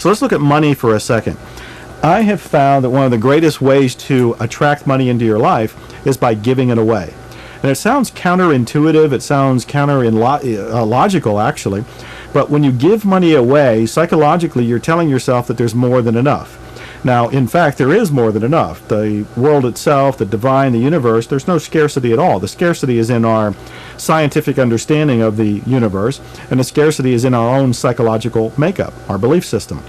So let's look at money for a second. I have found that one of the greatest ways to attract money into your life is by giving it away. And it sounds counterintuitive, it sounds logical actually, but when you give money away, psychologically you're telling yourself that there's more than enough. Now, in fact, there is more than enough. The world itself, the divine, the universe, there's no scarcity at all. The scarcity is in our scientific understanding of the universe, and the scarcity is in our own psychological makeup, our belief system.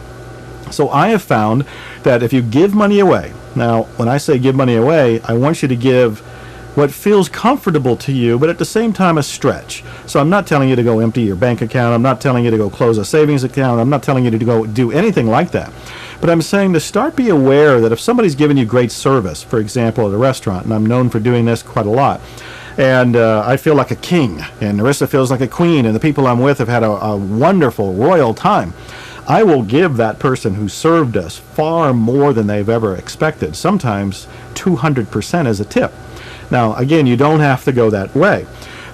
So I have found that if you give money away, now when I say give money away, I want you to give what feels comfortable to you, but at the same time a stretch. So I'm not telling you to go empty your bank account, I'm not telling you to go close a savings account, I'm not telling you to go do anything like that. But I'm saying to be aware that if somebody's giving you great service, for example at a restaurant, and I'm known for doing this quite a lot, and I feel like a king, and Narissa feels like a queen, and the people I'm with have had a wonderful royal time, I will give that person who served us far more than they've ever expected, sometimes 200% as a tip. Now, again, you don't have to go that way.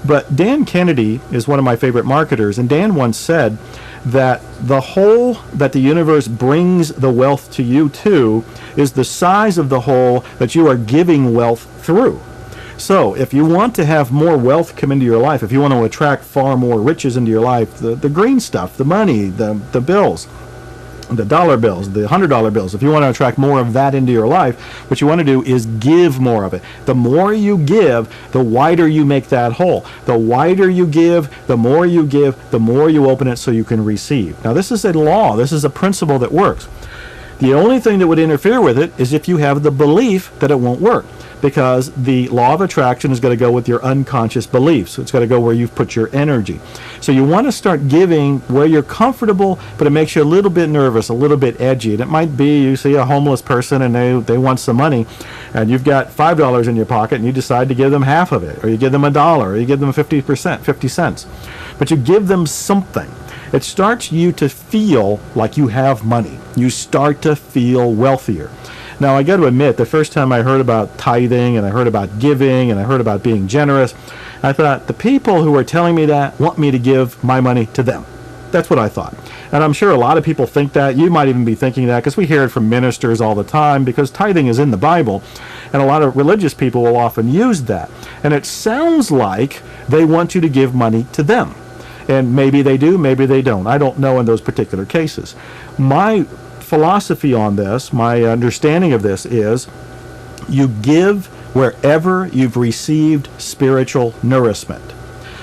But Dan Kennedy is one of my favorite marketers, and Dan once said that the hole that the universe brings the wealth to you to is the size of the hole that you are giving wealth through. So if you want to have more wealth come into your life, if you want to attract far more riches into your life, the green stuff, the money, the bills, the dollar bills, the $100 bills, if you want to attract more of that into your life, what you want to do is give more of it. The more you give, the wider you make that hole. The wider you give, the more you give, the more you open it so you can receive. Now this is a law, this is a principle that works. The only thing that would interfere with it is if you have the belief that it won't work, because the law of attraction is going to go with your unconscious beliefs. It's got to go where you've put your energy. So you want to start giving where you're comfortable, but it makes you a little bit nervous, a little bit edgy. And it might be you see a homeless person and they want some money, and you've got $5 in your pocket and you decide to give them half of it, or you give them $1, or you give them 50%, 50 cents. But you give them something. It starts you to feel like you have money. You start to feel wealthier. Now, I got to admit, the first time I heard about tithing and I heard about giving and I heard about being generous, I thought the people who are telling me that want me to give my money to them. That's what I thought. And I'm sure a lot of people think that. You might even be thinking that because we hear it from ministers all the time, because tithing is in the Bible. And a lot of religious people will often use that. And it sounds like they want you to give money to them. And maybe they do, maybe they don't. I don't know in those particular cases. My philosophy on this, my understanding of this is you give wherever you've received spiritual nourishment.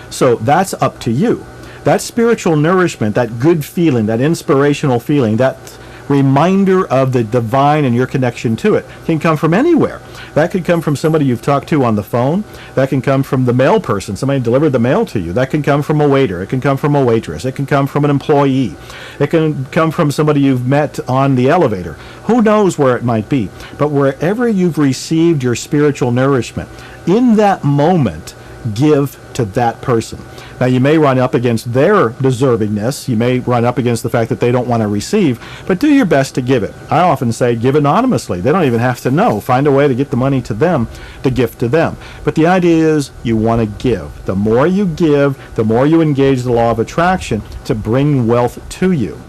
So that's up to you. That spiritual nourishment, that good feeling, that inspirational feeling, that reminder of the divine and your connection to it can come from anywhere. That could come from somebody you've talked to on the phone. That can come from the mail person, somebody delivered the mail to you. That can come from a waiter. It can come from a waitress. It can come from an employee. It can come from somebody you've met on the elevator. Who knows where it might be? But wherever you've received your spiritual nourishment, in that moment, give to that person. Now, you may run up against their deservingness. You may run up against the fact that they don't want to receive, but do your best to give it. I often say give anonymously. They don't even have to know. Find a way to get the money to them, to gift to them. But the idea is you want to give. The more you give, the more you engage the law of attraction to bring wealth to you.